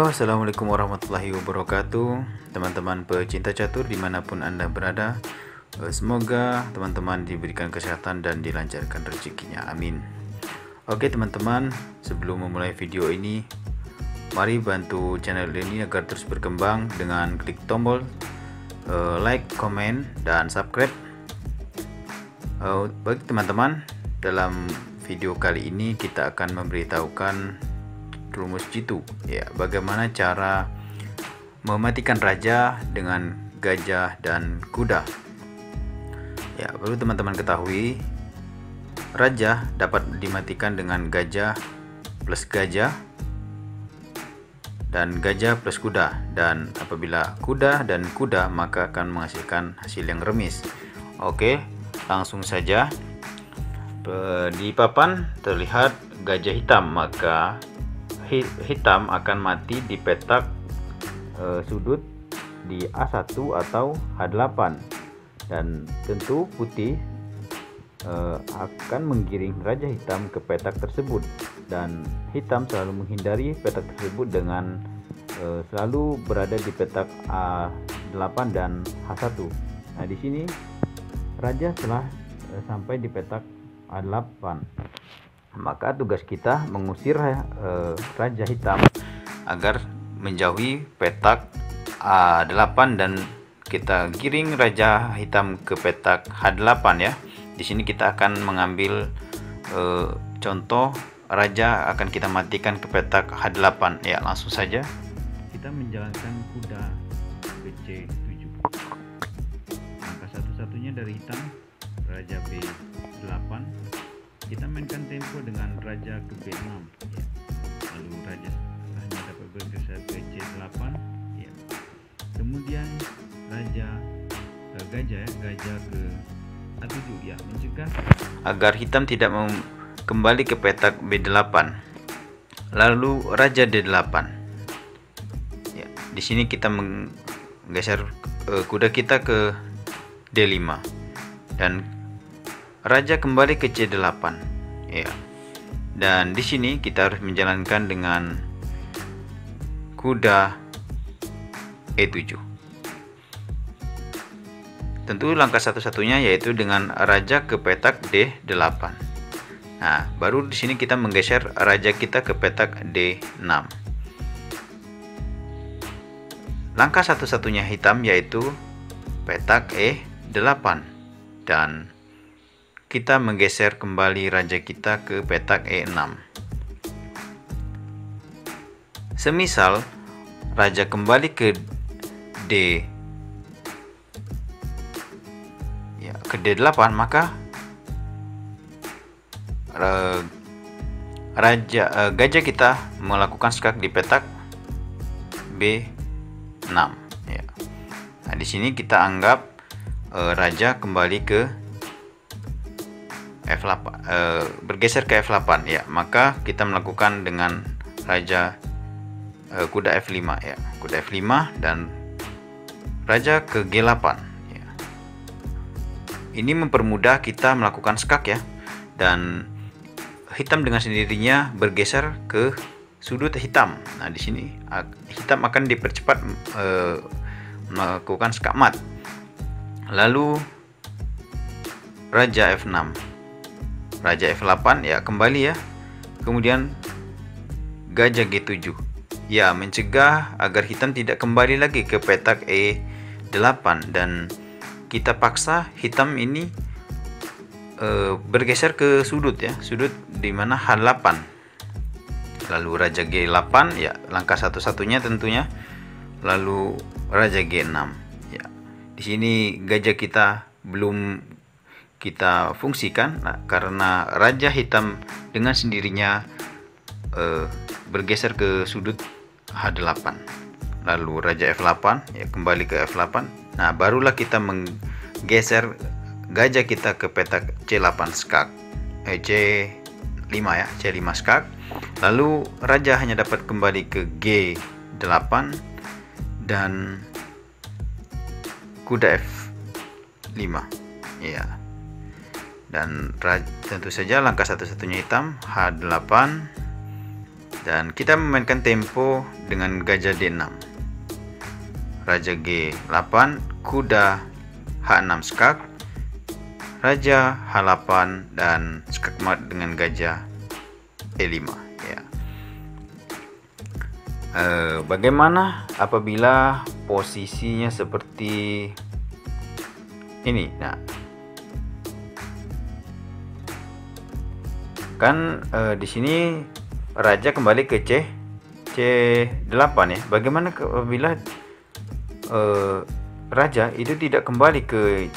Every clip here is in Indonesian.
Halo, assalamualaikum warahmatullahi wabarakatuh, teman-teman pecinta catur dimanapun Anda berada. Semoga teman-teman diberikan kesehatan dan dilancarkan rezekinya, amin. Oke teman-teman, sebelum memulai video ini, mari bantu channel ini agar terus berkembang dengan klik tombol like, komen, dan subscribe. Bagi teman-teman, dalam video kali ini kita akan memberitahukan rumus jitu, ya, bagaimana cara mematikan raja dengan gajah dan kuda. Ya, perlu teman-teman ketahui, raja dapat dimatikan dengan gajah plus gajah dan gajah plus kuda, dan apabila kuda dan kuda maka akan menghasilkan hasil yang remis. Oke, langsung saja. Di papan terlihat gajah hitam, maka hitam akan mati di petak sudut di A1 atau H8, dan tentu putih akan menggiring raja hitam ke petak tersebut, dan hitam selalu menghindari petak tersebut dengan selalu berada di petak A8 dan H1. Nah, di sini raja telah sampai di petak A8. Maka tugas kita mengusir raja hitam agar menjauhi petak A8 dan kita giring raja hitam ke petak H8 ya. Di sini kita akan mengambil contoh raja akan kita matikan ke petak H8 ya. Langsung saja kita menjalankan kuda ke C7. Maka satu-satunya dari hitam raja B8. Kita mainkan tempo dengan raja ke B6 ya. Lalu raja hanya dapat bergeser ke C8 ya. Kemudian raja gajah ke A7 ya, mencegah agar hitam tidak kembali ke petak B8. Lalu raja D8 ya. Di sini kita menggeser kuda kita ke D5 dan raja kembali ke C8 ya. Dan di sini kita harus menjalankan dengan kuda E7. Tentu langkah satu-satunya yaitu dengan raja ke petak D8. Nah, baru di sini kita menggeser raja kita ke petak D6. Langkah satu-satunya hitam yaitu petak E8, dan kita menggeser kembali raja kita ke petak E6. Semisal raja kembali ke D8, maka gajah kita melakukan skak di petak B6 ya. Nah, di sini kita anggap raja kembali ke F8, bergeser ke F8 ya. Maka kita melakukan dengan raja kuda F5 ya, kuda F5 dan raja ke G8 ya. Ini mempermudah kita melakukan skak ya, dan hitam dengan sendirinya bergeser ke sudut hitam. Nah, di sini hitam akan dipercepat melakukan skak mat. Lalu raja F6, raja F8 ya, kembali ya. Kemudian gajah G7 ya, mencegah agar hitam tidak kembali lagi ke petak E8, dan kita paksa hitam ini bergeser ke sudut ya, sudut di mana H8. Lalu raja G8 ya, langkah satu-satunya tentunya. Lalu raja G6 ya. Di sini gajah kita belum kita fungsikan karena raja hitam dengan sendirinya bergeser ke sudut H8. Lalu raja F8 ya, kembali ke F8. Nah, barulah kita menggeser gajah kita ke petak C8 skak, C5 ya, C5 skak. Lalu raja hanya dapat kembali ke G8 dan kuda F5 ya. Dan tentu saja langkah satu-satunya hitam H8, dan kita memainkan tempo dengan gajah D6. Raja G8, kuda H6 skak, raja H8 dan skak mat dengan gajah E5 ya. Bagaimana apabila posisinya seperti ini? Nah, kan di sini raja kembali ke C8 ya. Bagaimana apabila raja itu tidak kembali ke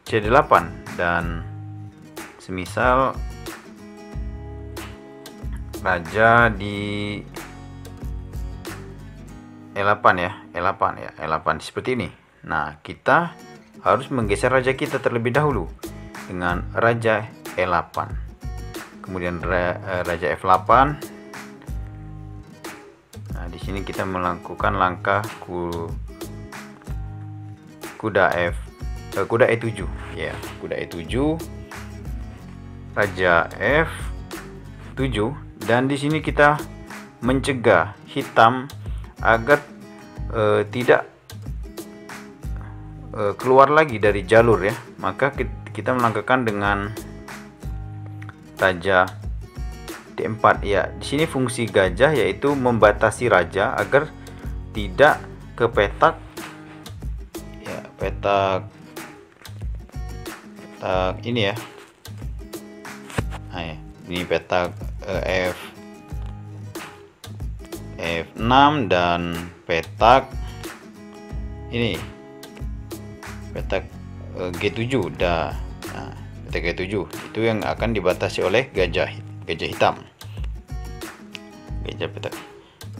C8 dan semisal raja di E8 ya, E8 seperti ini. Nah, kita harus menggeser raja kita terlebih dahulu dengan raja E8. Kemudian raja F8. Nah, di sini kita melakukan langkah kuda E7 ya, kuda E7, raja F7, dan di sini kita mencegah hitam agar tidak keluar lagi dari jalur ya. Maka kita melangkahkan dengan raja D4 ya. Di sini fungsi gajah yaitu membatasi raja agar tidak ke petak ya, petak ini ya. Nah, ya. Ini petak F6 dan petak ini petak G7 dah. Nah, petak G7 itu yang akan dibatasi oleh gajah hitam, gajah petak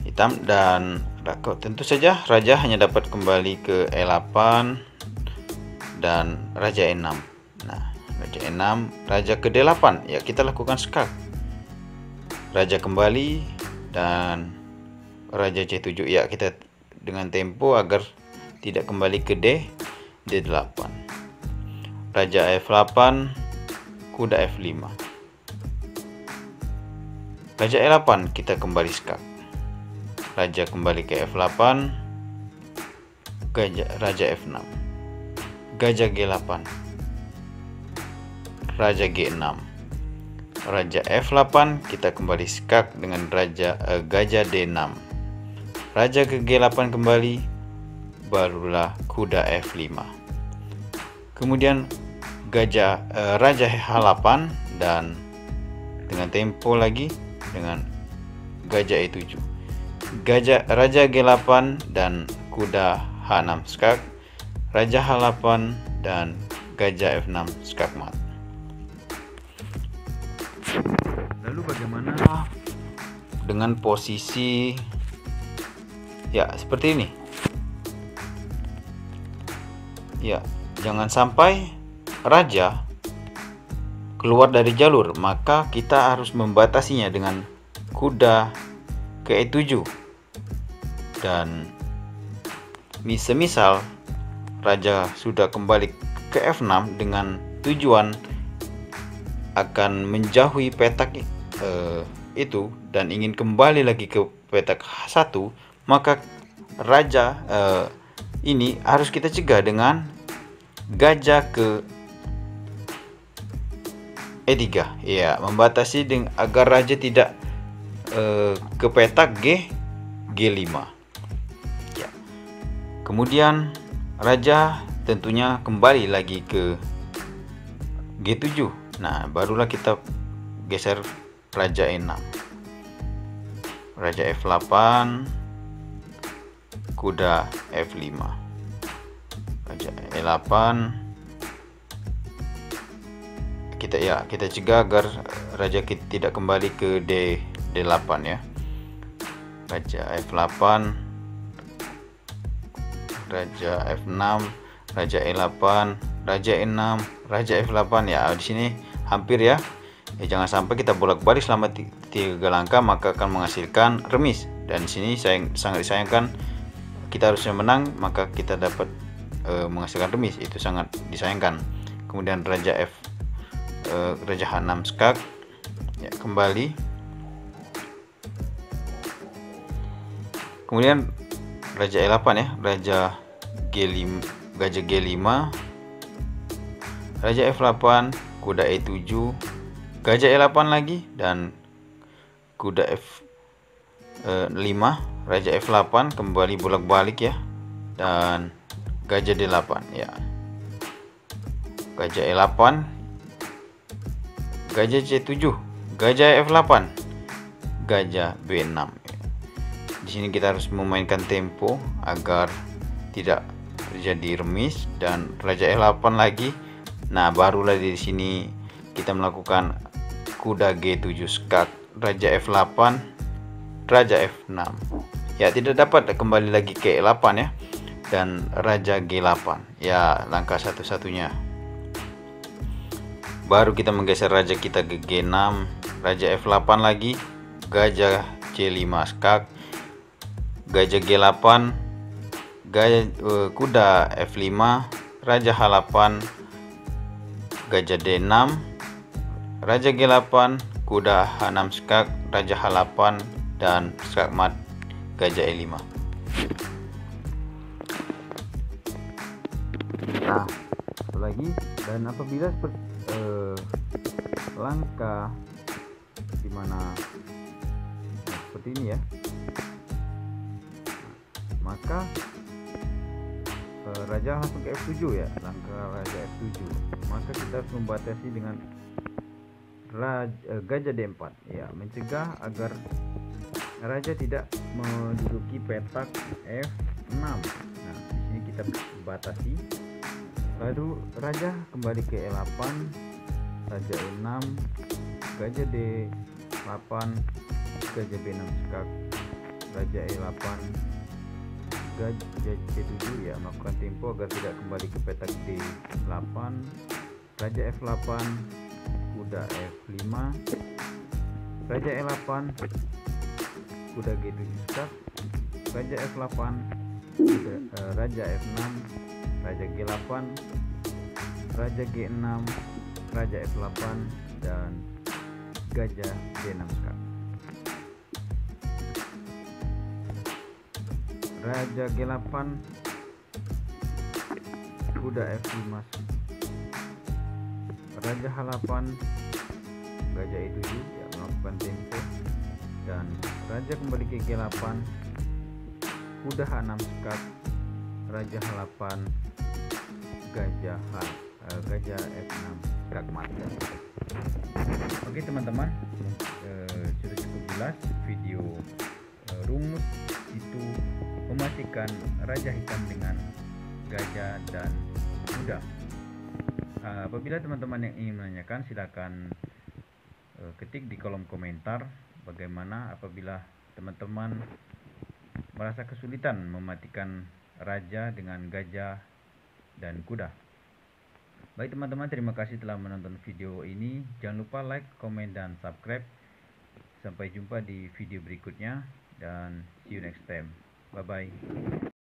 hitam. Dan tentu saja raja hanya dapat kembali ke E8 dan raja E6. Nah, raja E6, raja ke D8 ya, kita lakukan skak, raja kembali dan raja C7 ya, kita dengan tempo agar tidak kembali ke D8. Raja F8, kuda F5, raja E8 kita kembali skak, raja kembali ke F8, raja F6, gajah G8, raja G6, raja F8 kita kembali skak dengan gajah D6, raja ke G8 kembali, barulah kuda F5. Kemudian raja H8 dan dengan tempo lagi dengan gajah E7, raja G8 dan kuda H6 skak, raja H8 dan gajah F6 skak mat. Lalu bagaimana dengan posisi ya seperti ini ya? Jangan sampai raja keluar dari jalur, maka kita harus membatasinya dengan kuda ke E7. Dan semisal raja sudah kembali ke F6 dengan tujuan akan menjauhi petak itu dan ingin kembali lagi ke petak H1, maka raja ini harus kita cegah dengan gajah ke E3 ya, membatasi agar raja tidak ke petak G5 ya. Kemudian raja tentunya kembali lagi ke G7. Nah, barulah kita geser raja E6, raja F8, kuda F5, raja E8. Kita cegah agar raja kita tidak kembali ke D8 ya. Raja F8, raja F6, raja E8, raja E6, raja F8 ya. Di sini hampir ya. Jangan sampai kita bolak-balik selama 3 langkah, maka akan menghasilkan remis. Dan di sini sangat disayangkan, kita harusnya menang, maka kita dapat menghasilkan remis. Itu sangat disayangkan. Kemudian raja H6 skak ya, kembali Kemudian raja E8 ya, raja G5, gajah G5, raja F8, kuda E7, gajah E8 lagi, dan kuda F5, raja F8 kembali bolak-balik ya, dan gajah D8 ya. Gajah E8, gajah C7, gajah F8, gajah B6. Di sini kita harus memainkan tempo agar tidak terjadi remis, dan raja E8 lagi. Nah, barulah di sini kita melakukan kuda G7 skak, raja F8, raja F6. Ya, tidak dapat kembali lagi ke E8 ya, dan raja G8. Ya, langkah satu-satunya. Baru kita menggeser raja kita ke G6, raja F8 lagi, gajah C5 skak, gajah G8, kuda F5, raja H8, gajah D6, raja G8, kuda H6 skak, raja H8, dan skak mat gajah E5. Nah, satu lagi, dan apabila langkah dimana seperti ini ya, maka raja langsung ke F7 ya, langkah raja F7, maka kita harus membatasi dengan gajah D4 ya, mencegah agar raja tidak menduduki petak F6. Nah, di sini kita batasi. Lalu raja kembali ke E8, raja E6, gajah D8, gajah B6 skak, raja E8, gajah C7 ya, melakukan tempo agar tidak kembali ke petak D8, raja F8, kuda F5, raja E8, kuda G7 skak, raja F8, raja F6, raja G8, raja G6, raja F8, dan gajah D6 skak. Raja G8, kuda F5, raja H8, gajah E7 ya, melakukan tempo, dan raja kembali ke G8, kuda H6 skak, raja H8, gajah F6 skak mat. Oke teman-teman, sudah cukup jelas video rumus itu mematikan raja hitam dengan gajah dan kuda. Apabila teman-teman yang ingin menanyakan, silakan ketik di kolom komentar bagaimana apabila teman-teman merasa kesulitan mematikan raja dengan gajah dan kuda. Baik teman-teman, terima kasih telah menonton video ini. Jangan lupa like, komen, dan subscribe. Sampai jumpa di video berikutnya, dan see you next time. Bye bye.